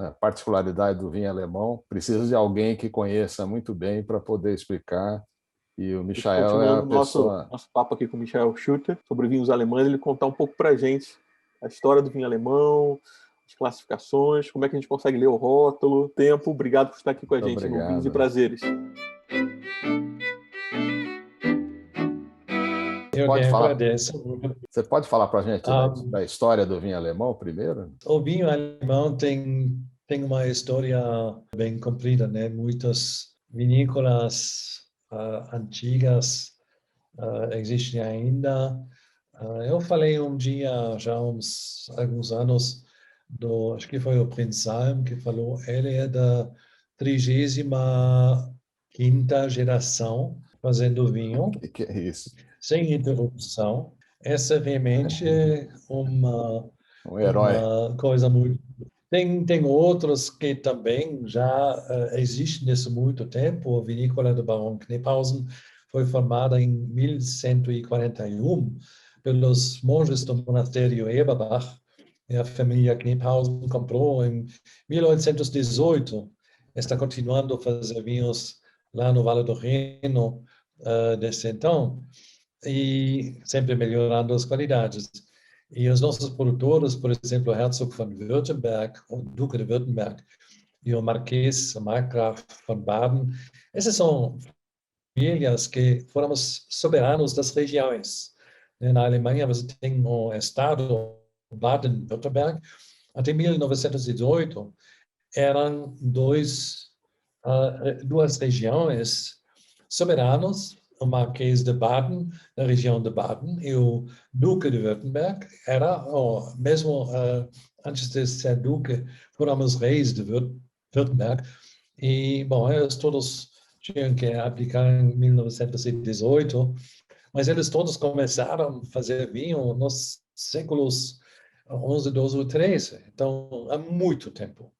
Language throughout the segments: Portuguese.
a particularidade do vinho alemão, precisa de alguém que conheça muito bem para poder explicar. E o Michael é a Continuando pessoa. nosso papo aqui com o Michael Schutter sobre vinhos alemães, ele contar um pouco para a gente a história do vinho alemão, as classificações, como é que a gente consegue ler o rótulo, tempo. Obrigado por estar aqui com a Muito gente no Vinhos e obrigado. Prazeres. Eu que Pode falar, agradeço. você pode falar para a gente da história do vinho alemão primeiro? O vinho alemão tem uma história bem comprida, né? Muitas vinícolas antigas existem ainda. Eu falei um dia, já há alguns anos, acho que foi o Prinz Salm que falou, ele é da 35ª geração fazendo vinho, O que é isso? sem interrupção. Essa realmente é Um herói. uma coisa muito... Tem outros que também já existem nesse muito tempo. A vinícola do Barão Kniphausen foi formada em 1141 pelos monges do monastério Eberbach. E a família Kniphausen comprou em 1818. Está continuando a fazer vinhos lá no Vale do Reno desde então, e sempre melhorando as qualidades. E os nossos produtores, por exemplo, o Herzog von Württemberg, o Duque de Württemberg, e o Marquês, o Markgraf von Baden, essas são famílias que foram os soberanos das regiões. Na Alemanha, você tem o estado Baden-Württemberg. Até 1918, eram duas regiões soberanos, o Marquês de Baden, na região de Baden, e o Duque de Württemberg era, mesmo antes de ser Duque, foram os reis de Württemberg. E, bom, eles todos tinham que aplicar em 1918, mas eles todos começaram a fazer vinho nos séculos 11, 12 ou 13, então há muito tempo.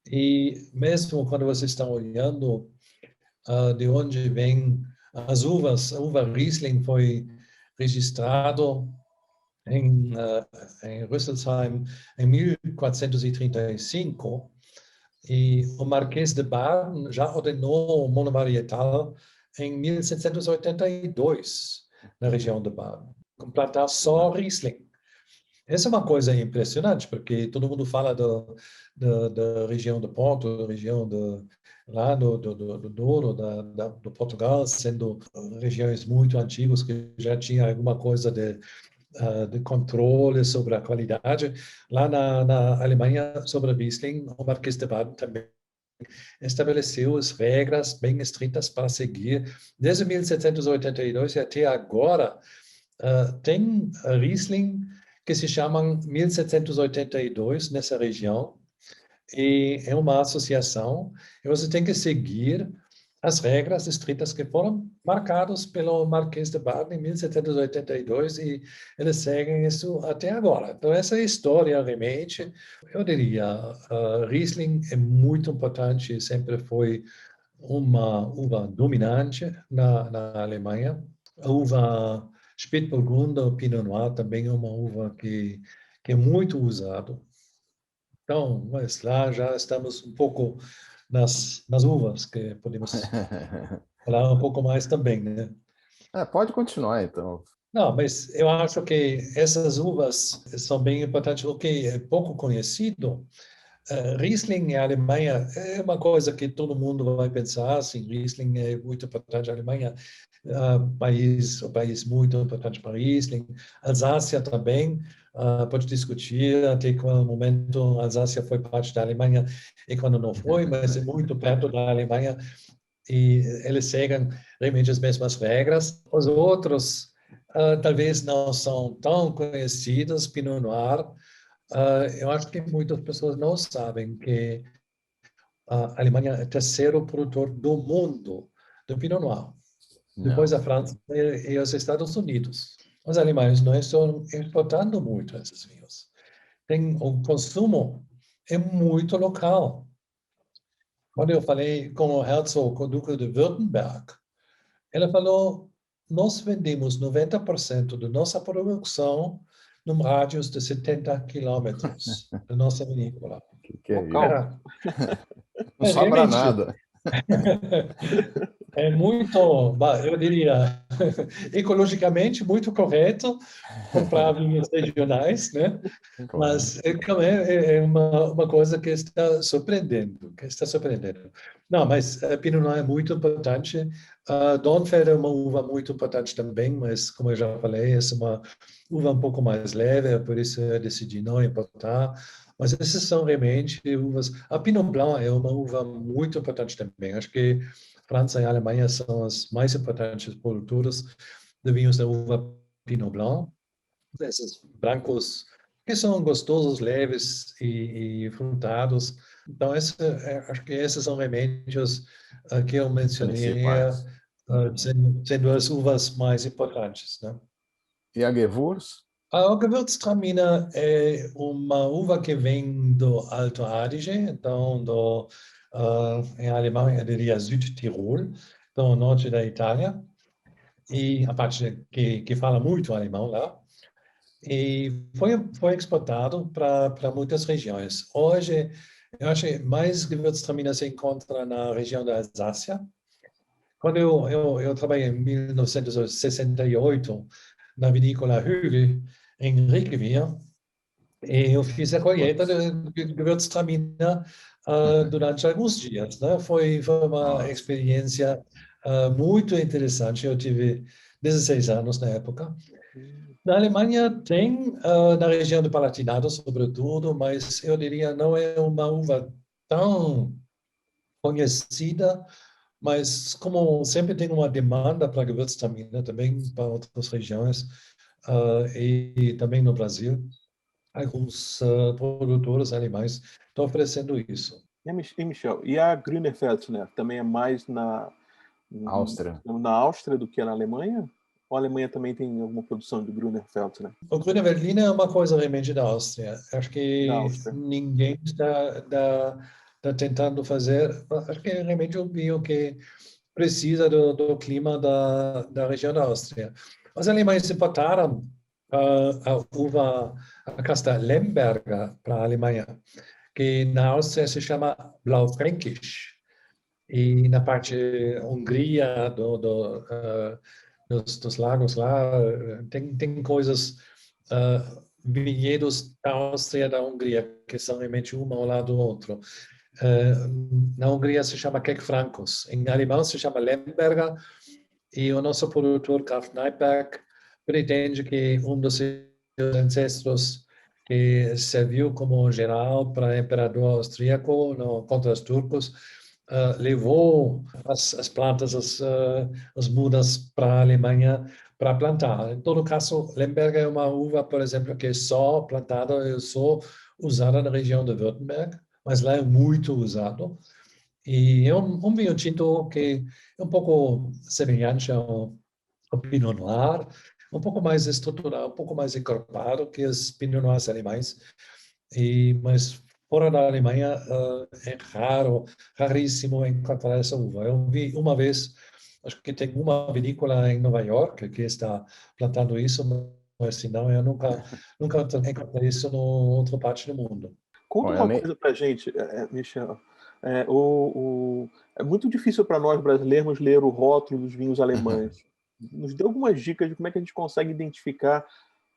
E mesmo quando vocês estão olhando de onde vem as uvas, a uva Riesling foi registrado em Rüsselsheim em 1435 e o Marquês de Baden já ordenou o monovarietal em 1782 na região de Baden, com plantar só Riesling. Essa é uma coisa impressionante, porque todo mundo fala da região do Porto, da região lá do Douro, do Portugal, sendo regiões muito antigas que já tinha alguma coisa de controle sobre a qualidade. Lá na Alemanha, sobre Riesling, o Marquês de Baden também estabeleceu as regras bem estritas para seguir. Desde 1782 e até agora, tem Riesling que se chamam 1782 nessa região, e é uma associação, e você tem que seguir as regras estritas que foram marcadas pelo Marquês de Baden em 1782, e eles seguem isso até agora. Então, essa história, realmente, eu diria, Riesling é muito importante, sempre foi uma uva dominante na Alemanha. A uva Spätburgunder, Pinot Noir, também é uma uva que é muito usada. Então, mas lá já estamos um pouco nas uvas, que podemos falar um pouco mais também, né? Pode continuar, então. Não, mas eu acho que essas uvas são bem importantes. O que é pouco conhecido, Riesling na Alemanha é uma coisa que todo mundo vai pensar, assim, Riesling é muito importante na Alemanha, o país muito importante para Riesling. Alsácia também, pode discutir até qual momento a Alsácia foi parte da Alemanha e quando não foi, mas é muito perto da Alemanha e eles seguem realmente as mesmas regras. Os outros talvez não são tão conhecidos, Pinot Noir. Eu acho que muitas pessoas não sabem que a Alemanha é o terceiro produtor do mundo do Pinot Noir. Depois a França e os Estados Unidos. Os alemães não estão exportando muito esses vinhos. O consumo é muito local. Quando eu falei com o Herzog, com o Duque de Württemberg, ele falou, nós vendemos 90% da nossa produção num rádio de 70 quilômetros da nossa vinícola. Que é Local. Não sobra nada. É muito, eu diria, ecologicamente muito correto comprar vinhos regionais, né? Claro. Mas é uma coisa que está surpreendendo. Não, mas Pinot Noir é muito importante. Dornfelder é uma uva muito importante também, mas como eu já falei, é uma uva um pouco mais leve, por isso eu decidi não importar. Mas essas são realmente uvas. A Pinot Blanc é uma uva muito importante também. Acho que França e Alemanha são as mais importantes produtoras de vinhos da uva Pinot Blanc. Esses brancos que são gostosos, leves e frutados. Então, acho que esses são remédios que eu mencionei, sendo as uvas mais importantes, né? E a Gewurz? A Gewürztraminer é uma uva que vem do Alto Adige, então em alemão eu diria Südtirol, do norte da Itália, e a parte que fala muito alemão lá. E foi exportado para muitas regiões. Hoje, eu acho que mais Gewürztraminer se encontra na região da Alsácia. Quando eu trabalhei em 1968 na vinícola Hügel, em Reykjavik, e eu fiz a colheita de Gewürztraminer durante alguns dias, né? Foi uma experiência muito interessante. Eu tive 16 anos na época. Na Alemanha tem, na região do Palatinado, sobretudo, mas eu diria não é uma uva tão conhecida, mas como sempre tem uma demanda para Gewürztraminer também para outras regiões e também no Brasil, alguns produtores alemães estão oferecendo isso. E, Michel, e a Grüner Veltliner também é mais Áustria. na Áustria do que na Alemanha? Ou a Alemanha também tem alguma produção de Grüner Veltliner? O Grüner Veltliner é uma coisa realmente da Áustria. Acho que ninguém está tentando fazer. Acho que é realmente um vinho que precisa do clima da região da Áustria. Os alemães importaram a uva, a casta Lemberger para a Alemanha, que na Áustria se chama Blaufränkisch. E na parte Hungria, dos lagos lá, tem coisas, vinhedos da Áustria e da Hungria, que são realmente uma ao lado do outro. Na Hungria se chama Keck-Francos, em alemão se chama Lemberger, e o nosso produtor, Karl Kneippberg, pretende que um dos seus ancestros, que serviu como general para o imperador austríaco contra os turcos, levou as plantas, as mudas para a Alemanha para plantar. Em todo caso, Lemberger é uma uva, por exemplo, que é só plantada, é só usada na região de Württemberg, mas lá é muito usado. E é um vinho tinto que é um pouco semelhante ao Pinot Noir, um pouco mais estruturado, um pouco mais encorpado que os Pinot Noirs alemães. Mas fora da Alemanha é raríssimo encontrar essa uva. Eu vi uma vez, acho que tem uma vinícola em Nova York que está plantando isso, mas se não, eu nunca encontrei isso em outra parte do mundo. Conta uma coisa para a gente, Michel. É muito difícil para nós brasileiros ler o rótulo dos vinhos alemães. Nos dê algumas dicas de como é que a gente consegue identificar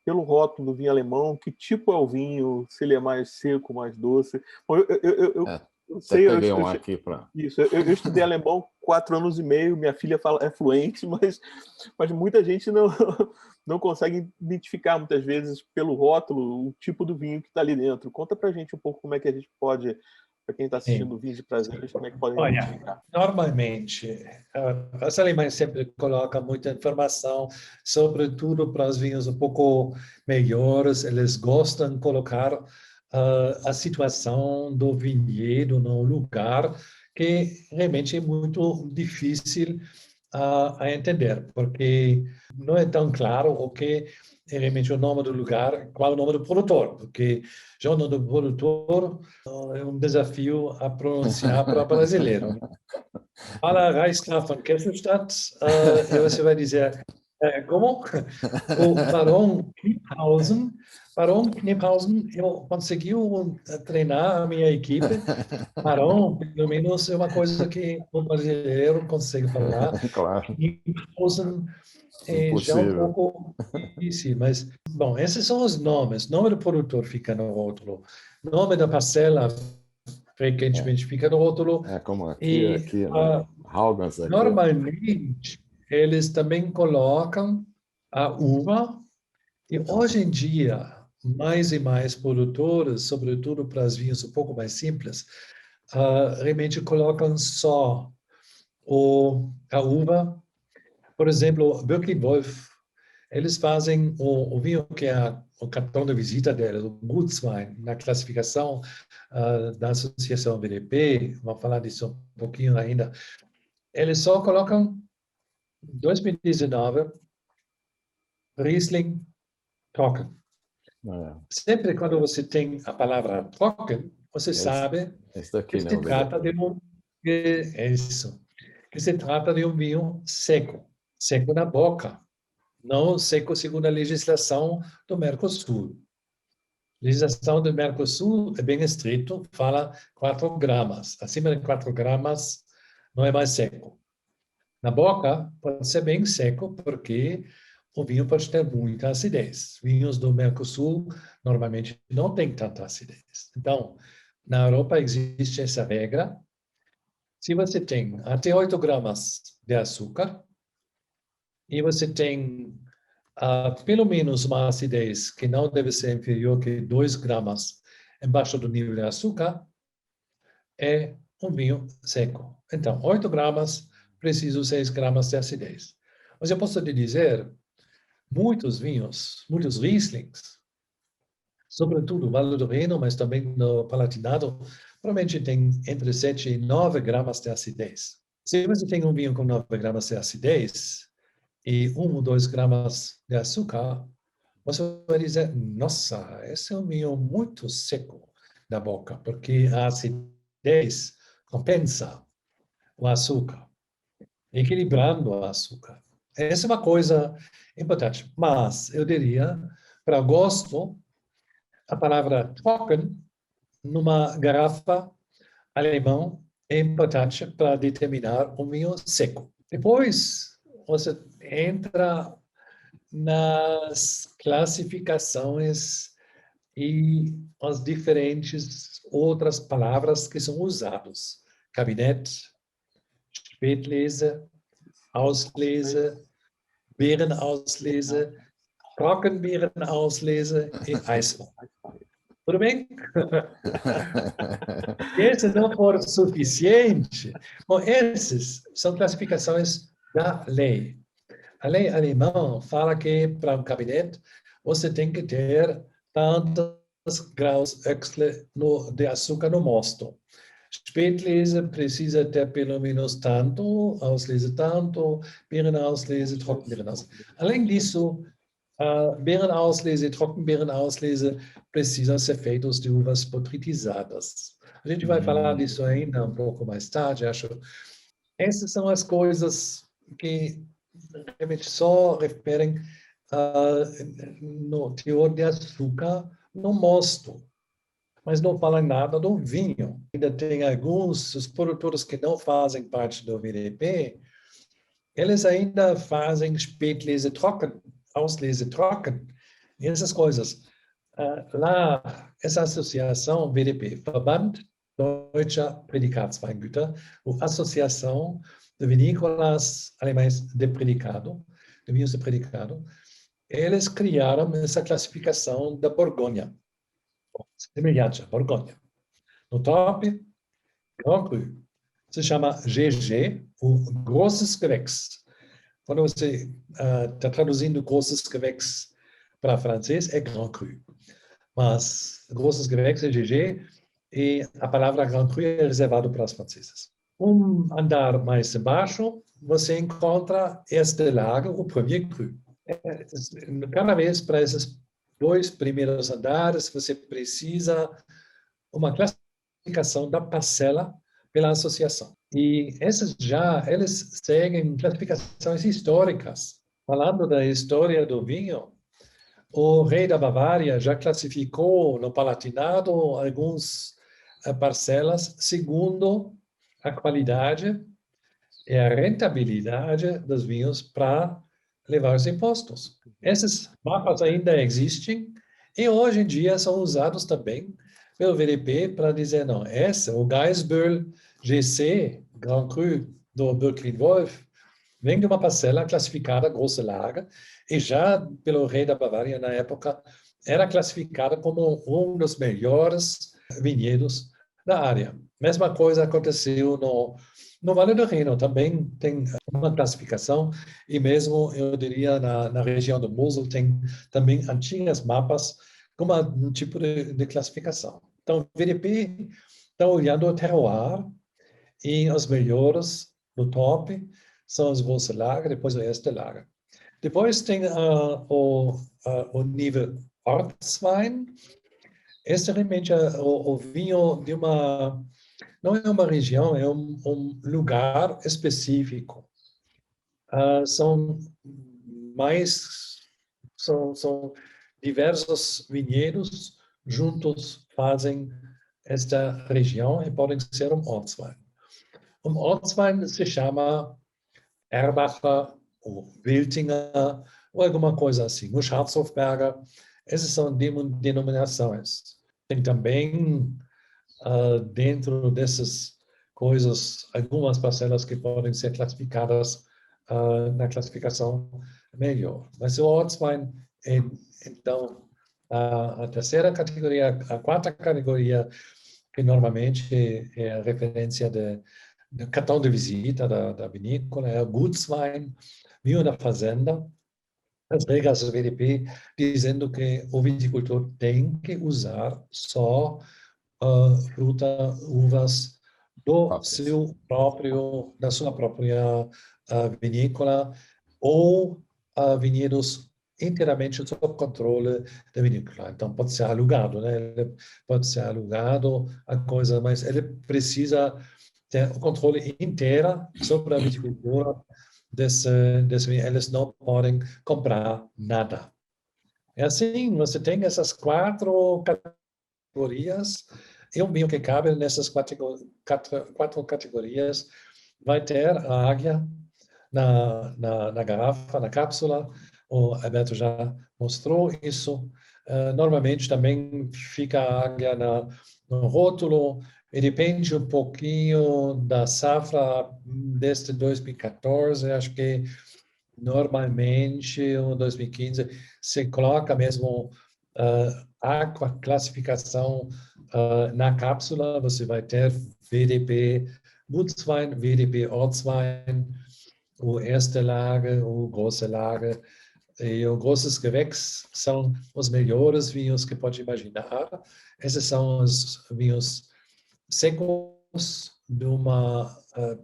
pelo rótulo do vinho alemão que tipo é o vinho, se ele é mais seco, mais doce. Bom, eu sei, eu estudei alemão 4 anos e meio, minha filha é fluente, mas muita gente não consegue identificar muitas vezes pelo rótulo o tipo do vinho que está ali dentro. Conta pra gente um pouco como é que a gente pode, para quem está assistindo o vídeo de prazeres, como é que pode identificar. Normalmente, os alemães sempre colocam muita informação, sobretudo para os vinhos um pouco melhores, eles gostam de colocar a situação do vinhedo no lugar, que realmente é muito difícil a entender, porque não é tão claro o que é realmente o nome do lugar, qual é o nome do produtor, porque já o nome do produtor é um desafio a pronunciar para brasileiro. Fala Reichsgraf von Kesselstadt, e você vai dizer Como o Barão Kniphausen, eu conseguiu treinar a minha equipe. Barão, pelo menos, é uma coisa que o brasileiro consegue falar. Claro, Kniphausen é já um impossível. pouco difícil, mas, bom, esses são os nomes. Nome do produtor fica no rótulo. Nome da parcela frequentemente fica no rótulo. Como aqui, E, né? Haugans aqui. normalmente, eles também colocam a uva. E hoje em dia, mais e mais produtores, sobretudo para os vinhos um pouco mais simples, realmente colocam só a uva. Por exemplo, Birkin Wolf, eles fazem o vinho que é o cartão de visita deles, o Gutswein, na classificação da Associação VDP, vamos falar disso um pouquinho ainda. Eles só colocam 2019 Riesling trocken. Sempre quando você tem a palavra trocken, você sabe daqui, que se trata de que se trata de um vinho seco, seco na boca, não seco segundo a legislação do Mercosul. A legislação do Mercosul é bem estrito, fala 4 gramas. Acima de 4 gramas não é mais seco. Na boca pode ser bem seco, porque o vinho pode ter muita acidez. Vinhos do Mercosul normalmente não têm tanta acidez. Então, na Europa existe essa regra. Se você tem até 8 gramas de açúcar e você tem pelo menos uma acidez que não deve ser inferior que 2 gramas embaixo do nível de açúcar, é um vinho seco. Então, 8 gramas, preciso 6 gramas de acidez. Mas eu posso te dizer, muitos vinhos, muitos Rieslings, sobretudo Vale do Reno, mas também no Palatinado, provavelmente tem entre 7 e 9 gramas de acidez. Se você tem um vinho com 9 gramas de acidez e 1 ou 2 gramas de açúcar, você vai dizer, nossa, esse é um vinho muito seco na boca, porque a acidez compensa o açúcar, equilibrando o açúcar. Essa é uma coisa importante. Mas, eu diria, para gosto, a palavra trocken, numa garrafa alemã, é importante para determinar um vinho seco. Depois, você entra nas classificações e as diferentes outras palavras que são usadas. Kabinett, Spätlese, Auslese, Beerenauslese, Trockenbeerenauslese e Eiswein. Tudo bem? Esse não for suficiente. Bom, esses são classificações da lei. A lei alemã fala que para um kabinett você tem que ter tantos graus de açúcar no mosto. Spätlese precisa ter pelo menos tanto, Auslese tanto, Beerenauslese, Trockenbeerenauslese. Além disso, Beerenauslese e Trockenbeerenauslese precisam ser feitos de uvas botritizadas. A gente vai falar disso ainda um pouco mais tarde, acho. Essas são as coisas que realmente só referem no teor de açúcar no mosto, mas não falam nada do vinho. Ainda tem alguns os produtores que não fazem parte do VDP, eles ainda fazem Spätlese trocken, Auslese trocken, e essas coisas. Lá, essa associação VDP, Verband Deutscher Prädikatsweingüter, ou Associação de Vinícolas Alemães de Predicado, de vinhos de predicado, eles criaram essa classificação da Borgonha, semelhante à Borgonha. No top, Grand Cru, se chama GG, o Grosses Gewächs. Quando você está traduzindo Grosses Gewächs para francês, é Grand Cru. Mas Grosses Gewächs é GG e a palavra Grand Cru é reservado para os franceses. Um andar mais embaixo, você encontra este lago, o Premier Cru. Cada vez para esses 2 primeiros andares, você precisa uma classificação da parcela pela associação. E esses eles seguem classificações históricas. Falando da história do vinho, o rei da Bavária já classificou no Palatinado algumas parcelas segundo a qualidade e a rentabilidade dos vinhos para levar os impostos. Esses mapas ainda existem e hoje em dia são usados também pelo VDP para dizer, não, o Gaisböll GC, Grand Cru do Bürklin Wolf, vem de uma parcela classificada grossa lager e já pelo rei da Bavária na época era classificada como um dos melhores vinhedos da área. Mesma coisa aconteceu no Vale do Reno, também tem uma classificação e mesmo, eu diria, na região do Mosel tem também antigas mapas com um tipo de classificação. Então, o VDP está olhando o terroir e os melhores do top são os große Lager, depois o erste Lager. Depois tem o nível Ortswein. Este realmente é o vinho de uma... Não é uma região, é um lugar específico. São diversos vinhedos juntos fazem esta região e podem ser Ortswein. Ortswein se chama Erbacher ou Wiltinger ou alguma coisa assim. O Schwarzhofberger, essas são denominações. Tem também, dentro dessas coisas, algumas parcelas que podem ser classificadas na classificação melhor. Mas o Ortswein é, então, a terceira categoria, a quarta categoria, que normalmente é a referência do cartão de visita da vinícola, é o Gutswein, vinho da fazenda, as regras do VDP dizendo que o viticultor tem que usar só fruta, uvas da sua própria vinícola ou vinhedos inteiramente sob controle da vinícola. Então, pode ser alugado, né? Ele pode ser alugado, a coisa, mas ele precisa ter o controle inteiro sobre a viticultura desse vinho. Eles não podem comprar nada. É assim, você tem essas quatro categorias, e um vinho que cabe nessas quatro categorias vai ter a águia na garrafa, na cápsula. O Alberto já mostrou isso. Normalmente também fica a águia no rótulo, e depende um pouquinho da safra desde 2014, acho que normalmente, em 2015, se coloca mesmo a classificação na cápsula, você vai ter VDP Gutswein, VDP Ortswein, o erste Lager, o große Lager. E o grosses Gewächs são os melhores vinhos que pode imaginar. Esses são os vinhos secos de uma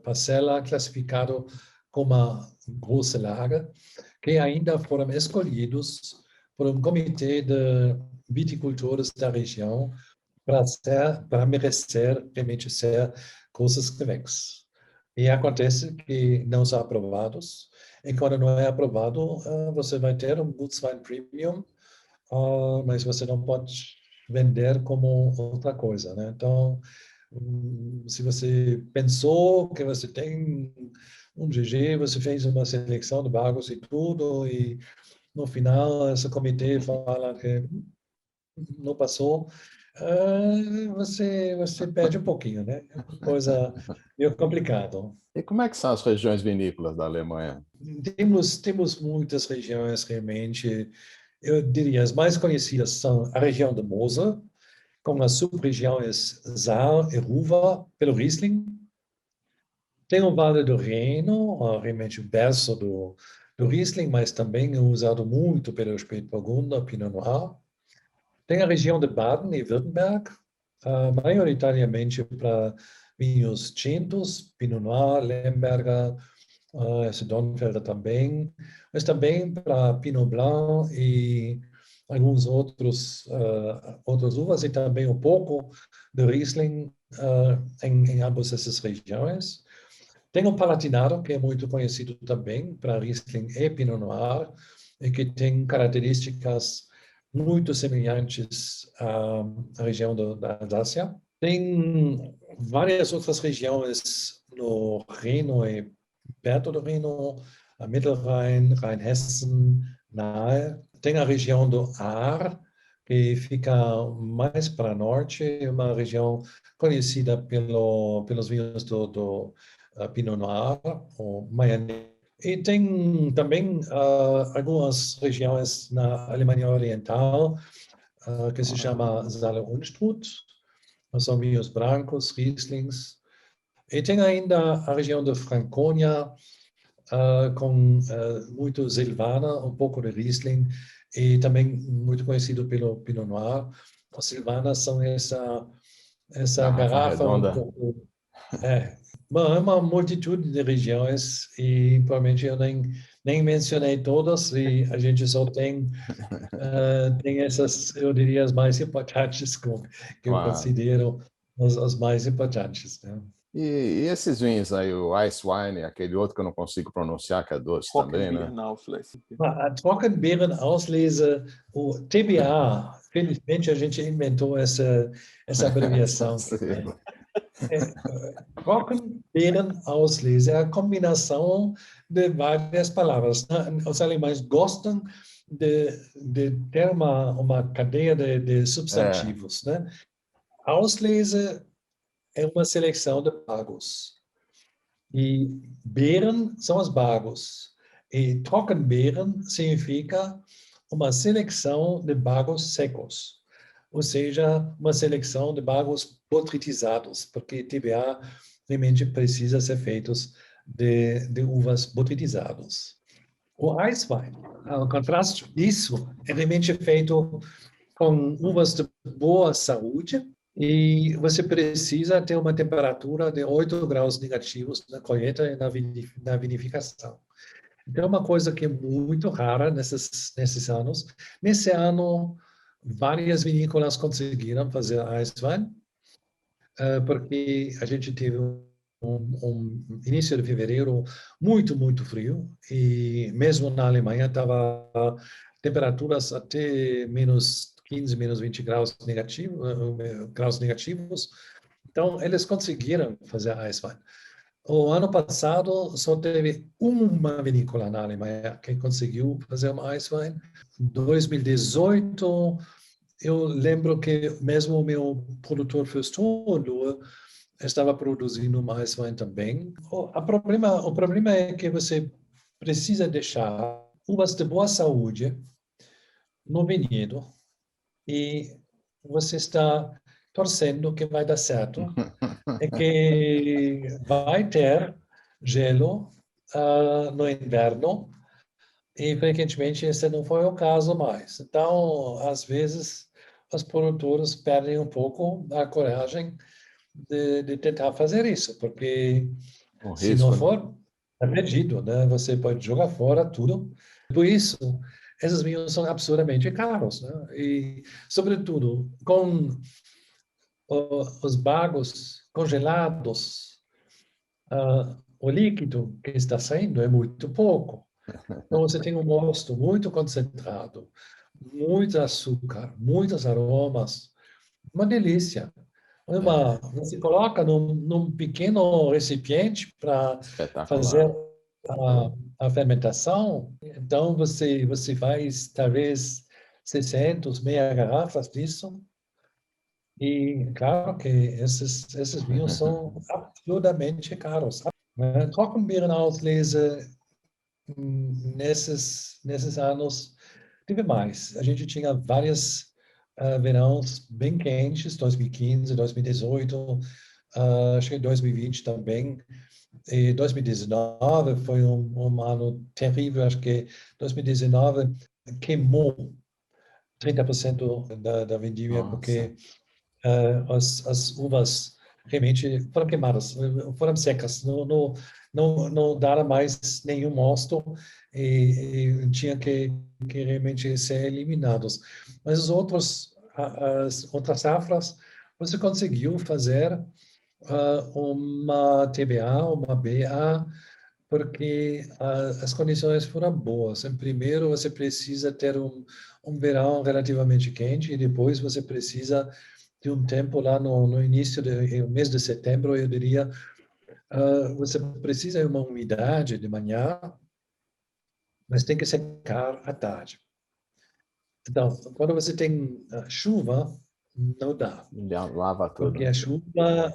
parcela classificado como uma große Lager, que ainda foram escolhidos por um comitê de viticultores da região para merecer realmente ser grosses Gewächs. E acontece que não são aprovados. E quando não é aprovado, você vai ter um Gutswein Premium, mas você não pode vender como outra coisa, né? Então, se você pensou que você tem um GG, você fez uma seleção de bagos e tudo, e no final esse comitê fala que não passou, você perde um pouquinho, né? É uma coisa meio complicado. E como é que são as regiões vinícolas da Alemanha? Temos muitas regiões realmente. Eu diria, as mais conhecidas são a região de Mosel, com as sub-regiões Saar e Ruhr, pelo Riesling. Tem o Vale do Reno, realmente o berço do Riesling, mas também é usado muito pelo Spätburgunder, Pinot Noir. Tem a região de Baden e Württemberg, maioritariamente para vinhos tintos, Pinot Noir, Lemberger, esse Dornfelder também, mas também para Pinot Blanc e alguns outras uvas e também um pouco de Riesling em ambas essas regiões. Tem o Palatinado, que é muito conhecido também para Riesling e Pinot Noir, e que tem características muito semelhantes à região da Alsácia. Tem várias outras regiões no Reno e perto do Reno, a Mittelrhein, Rheinhessen, nahe. Tem a região do Ahr, que fica mais para norte, uma região conhecida pelos vinhos do Pinot Noir, ou Mayennais. E tem também algumas regiões na Alemanha Oriental, que se chama Saale-Unstrut, são vinhos brancos, Rieslings. E tem ainda a região de Franconia, com muito Silvaner, um pouco de Riesling, e também muito conhecido pelo Pinot Noir. Os Silvaner são essa garrafa um pouco... É uma multitude de regiões e provavelmente eu nem mencionei todas e a gente só tem essas, eu diria, as mais importantes que eu considero as mais importantes, né? E esses vinhos aí, o Ice Wine, aquele outro que eu não consigo pronunciar, que é doce também, né? A Trockenbeerenauslese, o TBA, felizmente a gente inventou essa abreviação. Trockenbeerenauslese é a combinação de várias palavras. Os alemães gostam de ter uma cadeia de substantivos, né? Auslese é uma seleção de bagos. E Beeren são os bagos. E Trockenbeeren significa uma seleção de bagos secos. Ou seja, uma seleção de bagos botritizados, porque TBA realmente precisa ser feitos de uvas botritizadas. O Eiswein, ao contraste disso, é realmente feito com uvas de boa saúde e você precisa ter uma temperatura de 8 graus negativos na colheita e na vinificação. Então, é uma coisa que é muito rara nesses anos. Nesse ano, várias vinícolas conseguiram fazer Eiswein, porque a gente teve um início de fevereiro muito, muito frio, e mesmo na Alemanha estava temperaturas até menos 15, menos 20 graus negativos. Então, eles conseguiram fazer Eiswein. O ano passado, só teve uma vinícola na Alemanha que conseguiu fazer uma Eiswein. Em 2018, eu lembro que mesmo o meu produtor Fürst-Hohenlohe estava produzindo uma Eiswein também. O problema é que você precisa deixar uvas de boa saúde no vinhedo e você está torcendo que vai dar certo e que vai ter gelo no inverno e frequentemente esse não foi o caso mais. Então, às vezes, os produtores perdem um pouco a coragem de tentar fazer isso, porque se não for, é perdido, né? Você pode jogar fora tudo. Por isso, esses vinhos são absurdamente caros, né? E, sobretudo, com os bagos congelados, o líquido que está saindo é muito pouco. Então, você tem um mosto muito concentrado, muito açúcar, muitos aromas, uma delícia. Você coloca num pequeno recipiente para fazer a fermentação, então você faz talvez 600, meia garrafas disso, e claro que esses vinhos são absurdamente caros. Trockenbeerenauslese, nesses anos, teve mais. A gente tinha vários verões bem quentes, 2015, 2018, acho que 2020 também. E 2019 foi um ano terrível, acho que 2019 queimou 30% da vendimia, porque as uvas realmente foram queimadas, foram secas, não deram mais nenhum mosto e tinha que realmente ser eliminados. Mas as outras safras, você conseguiu fazer uma TBA, uma BA, porque as condições foram boas. Em primeiro, você precisa ter um verão relativamente quente e depois você precisa de um tempo lá no início do mês de setembro, eu diria, você precisa de uma umidade de manhã, mas tem que secar à tarde. Então, quando você tem chuva, não dá, Lava porque tudo.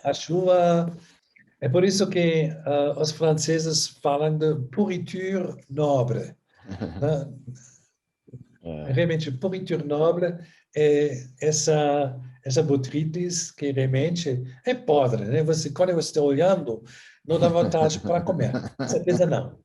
a chuva é por isso que os franceses falam de pourriture noble, né? É. Realmente, pourriture noble é essa botrytis que realmente é podre, né? Você, quando você está olhando, não dá vontade para comer. Com certeza não.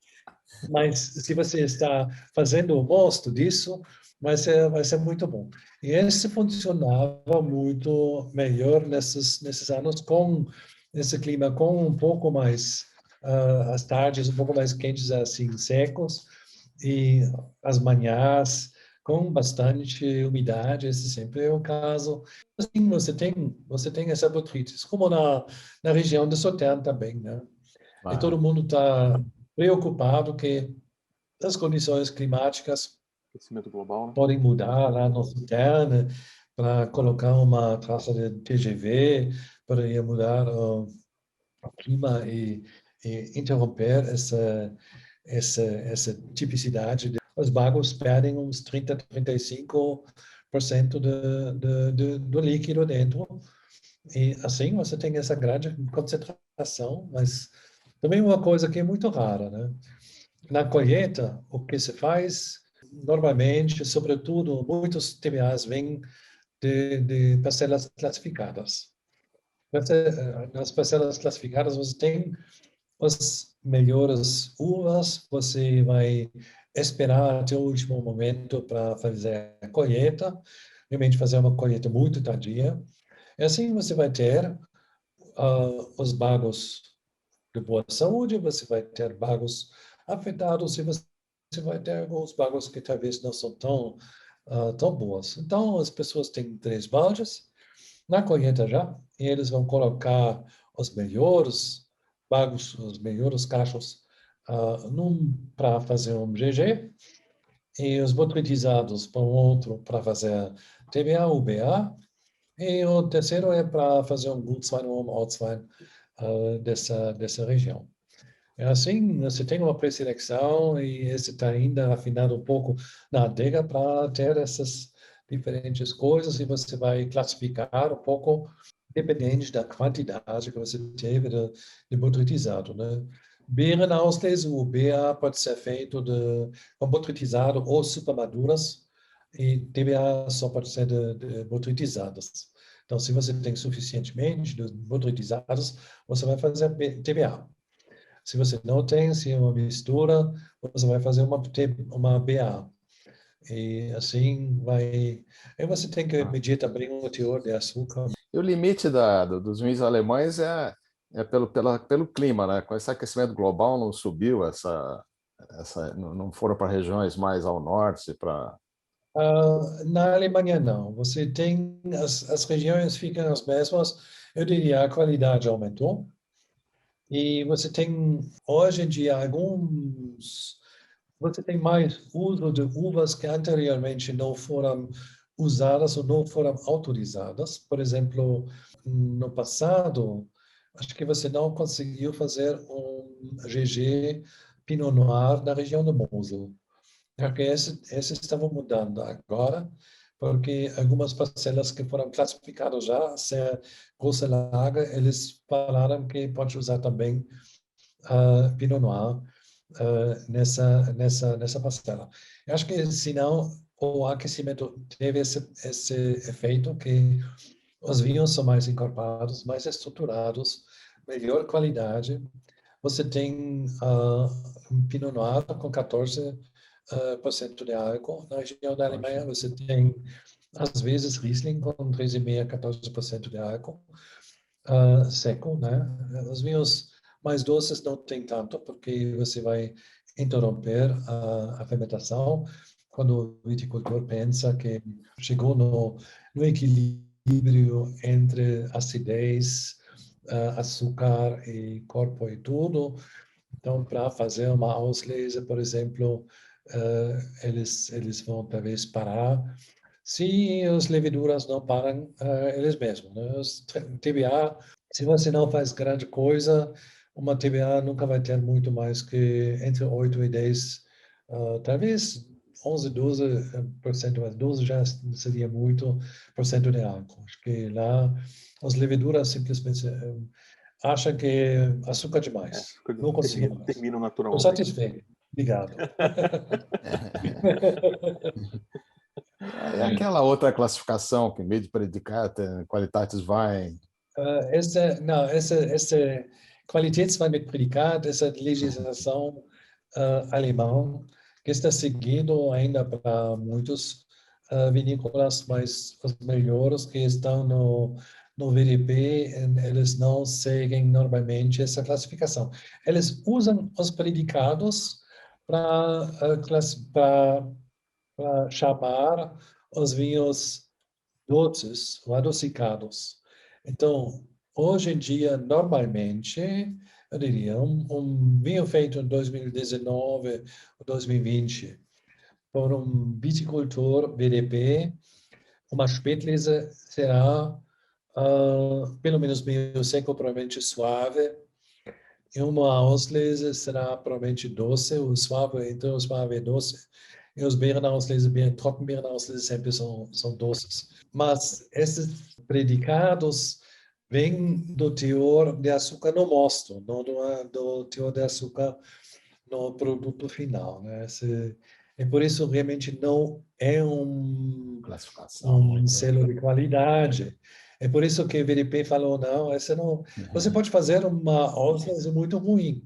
Mas se você está fazendo o mosto disso, vai ser muito bom. E esse funcionava muito melhor nesses anos com esse clima com um pouco mais as tardes um pouco mais quentes assim secos e as manhãs com bastante umidade. Esse sempre é o caso. Assim, você tem essa botrytis, como na região de Sauternes também, né? E todo Ah, mundo está preocupado que as condições climáticas Aquecimento global, né? podem mudar lá no Sauternes para colocar uma traça de TGV, poderia mudar o clima e interromper essa tipicidade. Os bagos perdem uns 30, 35% do líquido dentro. E assim você tem essa grande concentração, mas também uma coisa que é muito rara, né? Na colheita, o que se faz, normalmente, sobretudo, muitos TBAs vêm de parcelas classificadas. Nas parcelas classificadas, você tem as melhores uvas, você vai esperar até o último momento para fazer a colheita, realmente fazer uma colheita muito tardia. E assim você vai ter os bagos de boa saúde, você vai ter bagos afetados e você vai ter alguns bagos que talvez não são tão boas. Então, as pessoas têm 3 baldes na colheita já, e eles vão colocar os melhores bagos, os melhores cachos para fazer um GG, e os botritizados para um outro para fazer TBA, UBA, e o terceiro é para fazer um Gutswein ou um Ortswein dessa região. É assim, você tem uma pré-seleção e esse está ainda afinado um pouco na adega para ter essas diferentes coisas e você vai classificar um pouco dependente da quantidade que você teve de botrytizado, né? Beerenauslese, o BA pode ser feito com botrytizado ou supermaduras e TBA só pode ser de botrytizadas. Então, se você tem suficientemente de botrytizados, você vai fazer TBA. Se você não tem, se é uma mistura, você vai fazer uma BA. E assim vai. Aí você tem que medir também o teor de açúcar. e o limite dos vinhos alemães é pelo clima, né? Com esse aquecimento global não subiu não foram para regiões mais ao norte para. Na Alemanha, não. Você tem. As regiões ficam as mesmas. Eu diria a qualidade aumentou. E você tem, hoje em dia, alguns. Você tem mais uso de uvas que anteriormente não foram usadas ou não foram autorizadas. Por exemplo, no passado, acho que você não conseguiu fazer um GG Pinot Noir na região do Mosel. Porque esses estavam mudando agora, porque algumas parcelas que foram classificadas já, ser grossa lager, eles falaram que pode usar também Pinot Noir nessa parcela. Eu acho que, senão, o aquecimento teve esse efeito que os vinhos são mais encorpados, mais estruturados, melhor qualidade. Você tem um Pinot Noir com 14% de álcool. Na região da Alemanha, você tem, às vezes, Riesling com 13,5%, 14% de álcool seco, né? Os vinhos mais doces não tem tanto, porque você vai interromper a fermentação quando o viticultor pensa que chegou no equilíbrio entre acidez, açúcar e corpo e tudo. Então, para fazer uma auslese, por exemplo, eles vão talvez parar. Se as leveduras não param, eles mesmos, né? Os TBA, se você não faz grande coisa, uma TBA nunca vai ter muito mais que entre 8 e 10, talvez 11, 12%, mas 12 já seria muito por cento de álcool. Acho que lá as leveduras simplesmente acham que é açúcar demais. Não consigo mais. Terminam Estou naturalmente. satisfeito. Obrigado. É aquela outra classificação que meio de predicate, Qualitätswein. Essa Qualitätswein mit Prädikat, essa legislação alemã, que está seguindo ainda para muitos vinícolas, mas os melhores que estão no VDP, eles não seguem normalmente essa classificação. Eles usam os predicados para chamar os vinhos doces ou adocicados. Então, hoje em dia, normalmente, eu diria, um vinho feito em 2019 ou 2020 por um viticultor VDP, uma Spätlese será pelo menos meio seco, provavelmente suave, e uma Auslese será provavelmente doce, o suave, entre o suave e doce. E os Beerenauslese, Trockenbeerenauslese sempre são doces. Mas esses predicados vêm do teor de açúcar no mosto, não do teor de açúcar no produto final, né? É por isso realmente não é Classificação. selo de qualidade. É por isso que o VDP falou, não, você pode fazer uma Auslese muito ruim.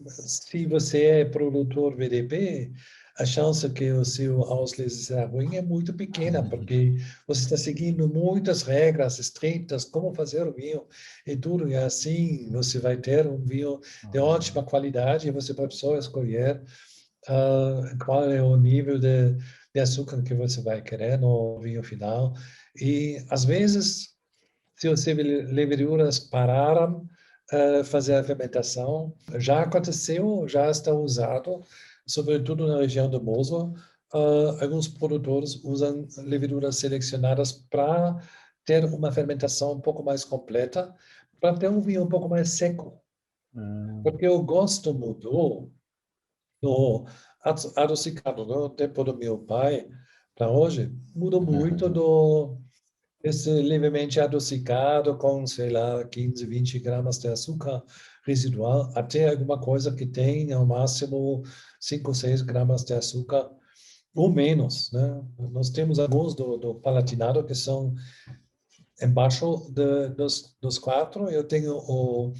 Se você é produtor VDP, a chance que o seu Auslese será ruim é muito pequena, porque você está seguindo muitas regras estritas, como fazer o vinho e tudo, e assim você vai ter um vinho de ótima qualidade e você pode só escolher qual é o nível de açúcar que você vai querer no vinho final. E, às vezes, se as leveduras pararam fazer a fermentação, já aconteceu, já está usado, sobretudo na região do Mosel, alguns produtores usam leveduras selecionadas para ter uma fermentação um pouco mais completa, para ter um vinho um pouco mais seco. Porque o gosto mudou no adocicado, no tempo do meu pai, para hoje, muda muito esse levemente adocicado com, sei lá, 15, 20 gramas de açúcar residual, até alguma coisa que tem ao máximo 5, 6 gramas de açúcar ou menos, né? Nós temos alguns do Palatinado que são embaixo dos 4. Eu tenho o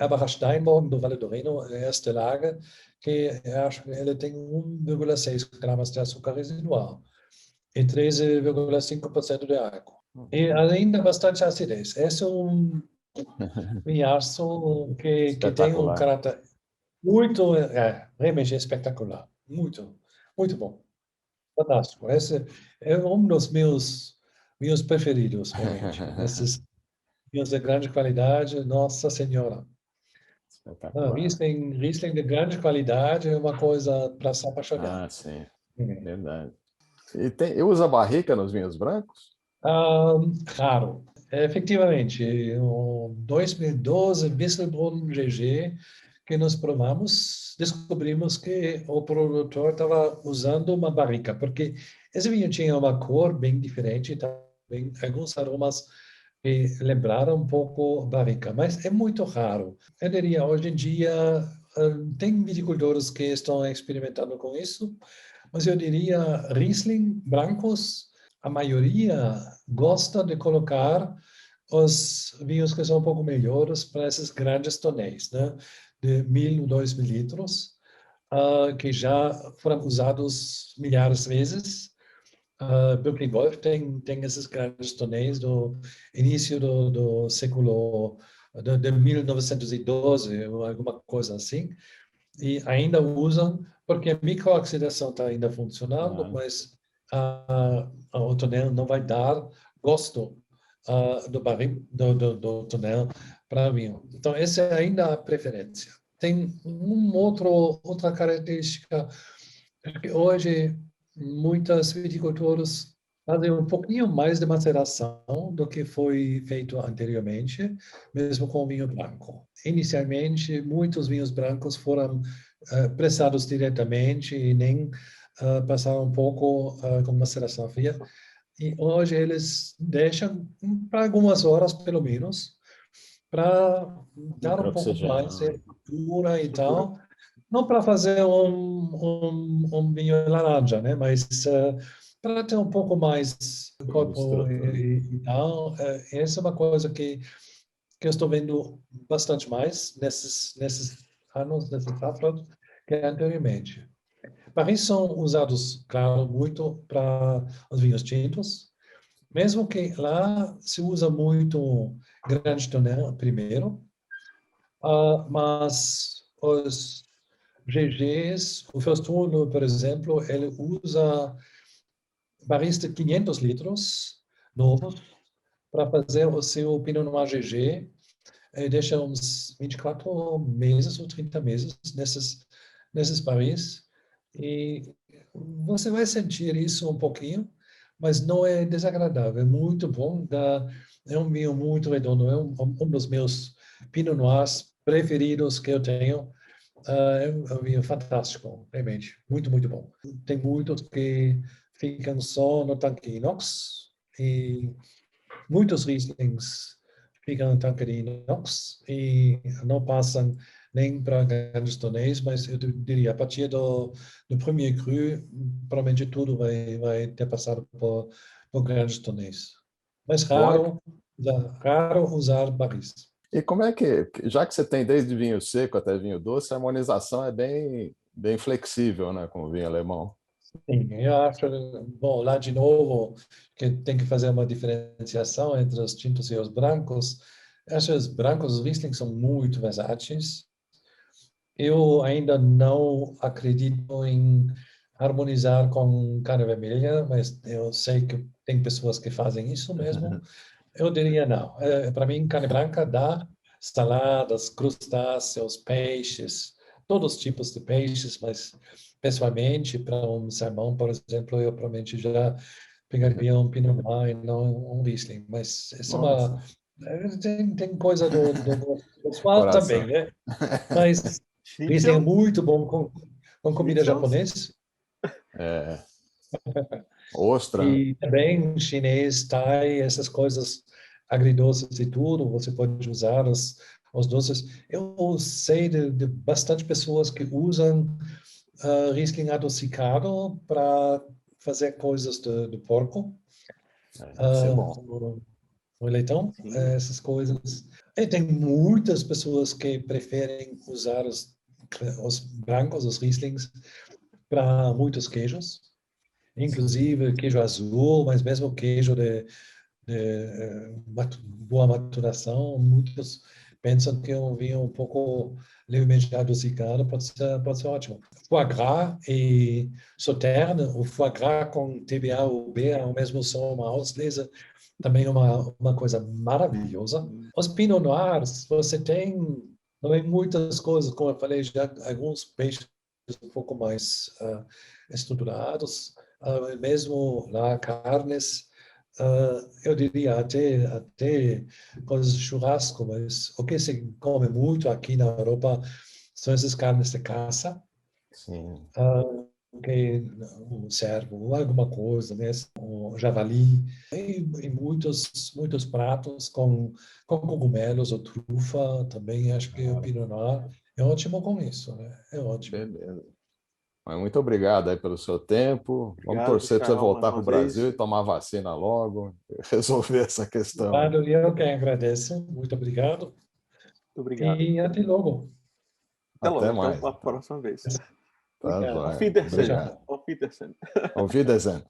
Erbacher Steinborn do Vale do Reno, erste Lage, que eu acho que ele tem 1,6 gramas de açúcar residual e 13,5% de álcool. E ainda bastante acidez. Esse é um vinhaço que tem um caráter muito, realmente espetacular. Muito, muito bom. Fantástico. Esse é um dos meus preferidos, realmente. Esses vinhos de grande qualidade, Nossa Senhora. Riesling de grande qualidade é uma coisa para se apaixonar. Ah, sim. Verdade. E usa barrica nos vinhos brancos? Raro. Efetivamente, em 2012, Wisselbrunn GG, que nós provamos, descobrimos que o produtor estava usando uma barrica, porque esse vinho tinha uma cor bem diferente, também alguns aromas que lembraram um pouco barrica, mas é muito raro. Eu diria, hoje em dia, tem viticultores que estão experimentando com isso, mas eu diria, Riesling brancos, a maioria gosta de colocar os vinhos que são um pouco melhores para esses grandes tonéis, né? De 1.000 ou 2.000 litros, que já foram usados milhares de vezes. Brooklyn Wolf tem esses grandes tonéis do início do século de 1912, ou alguma coisa assim, e ainda usam, porque a microoxidação está ainda funcionando, mas o tonel não vai dar gosto do barril, do tonel para vinho. Então, essa é ainda a preferência. Tem outra característica, que hoje muitas viticulturas fazem um pouquinho mais de maceração do que foi feito anteriormente, mesmo com vinho branco. Inicialmente, muitos vinhos brancos foram pressados diretamente e nem passaram um pouco com maceração fria. E hoje eles deixam para algumas horas, pelo menos, para dar um pouco mais de estrutura e tal. Não para fazer um vinho laranja, né? Mas para ter um pouco mais corpo e tal. Essa é uma coisa que eu estou vendo bastante mais nesses anos, nesses safras, que anteriormente. Barris são usados, claro, muito para os vinhos tintos, mesmo que lá se usa muito grande tonel primeiro, mas os GGs, o First-Turno, por exemplo, ele usa barris de 500 litros novos para fazer o seu Pinot Noir GG. Ele deixa uns 24 meses ou 30 meses nesses barris. E você vai sentir isso um pouquinho, mas não é desagradável, é muito bom. É um vinho muito redondo, é um dos meus Pinot Noirs preferidos que eu tenho. É um vinho fantástico, realmente, muito, muito bom. Tem muitos que ficam só no tanque inox e muitos Rieslings ficam no tanque de inox e não passam nem para grandes tonéis, mas eu diria, a partir do premier cru, provavelmente tudo vai ter passado por grandes tonéis. Mas raro usar barris. E como é que, já que você tem desde vinho seco até vinho doce, a harmonização é bem flexível, né, com o vinho alemão? Sim, eu acho, bom, lá de novo, que tem que fazer uma diferenciação entre os tintos e os brancos. Acho que os brancos, os Riesling, são muito versáteis. Eu ainda não acredito em harmonizar com carne vermelha, mas eu sei que tem pessoas que fazem isso mesmo. Eu diria não. Para mim, carne branca dá saladas, crustáceos, peixes, todos os tipos de peixes, mas pessoalmente, para um salmão, por exemplo, eu provavelmente já pegaria um Pinot Noir e não um Riesling. Mas essa é uma... Tem coisa do pessoal também, Coração. né? Mas Riesling é muito bom com comida japonesa. É. Ostra. E também chinês, thai, essas coisas agridoces e tudo, você pode usar os doces. Eu sei de bastante pessoas que usam Riesling adocicado para fazer coisas do porco. Isso é bom. O leitão, essas coisas. E tem muitas pessoas que preferem usar os brancos, os Rieslings, para muitos queijos, inclusive queijo azul, mas mesmo queijo de boa maturação. Muitos pensam que um vinho um pouco levemente adocicado pode ser ótimo. Foie gras e Sauterne, o foie gras com TBA ou B, ao mesmo som, uma Auslese, também é uma coisa maravilhosa. Os Pinot Noirs, você tem também muitas coisas, como eu falei, já alguns peixes um pouco mais estruturados, mesmo lá carnes, eu diria até coisas de churrasco, mas o que se come muito aqui na Europa são essas carnes de caça. Sim. Que o cervo, alguma coisa, né? O javali, e muitos pratos com cogumelos ou trufa também. Acho que o Pinot Noir é ótimo com isso, né? É ótimo. Beleza. Mas muito obrigado aí pelo seu tempo. Vamos torcer para você Michel, voltar mais para o uma Brasil vez. e tomar vacina logo, resolver essa questão. Claro, eu que agradeço. Muito obrigado. Muito obrigado. E até logo. Até Até logo, mais. até a próxima vez. Tá Obrigado. joia. Auf Wiedersehen. Obrigado. Auf Wiedersehen. Auf Wiedersehen.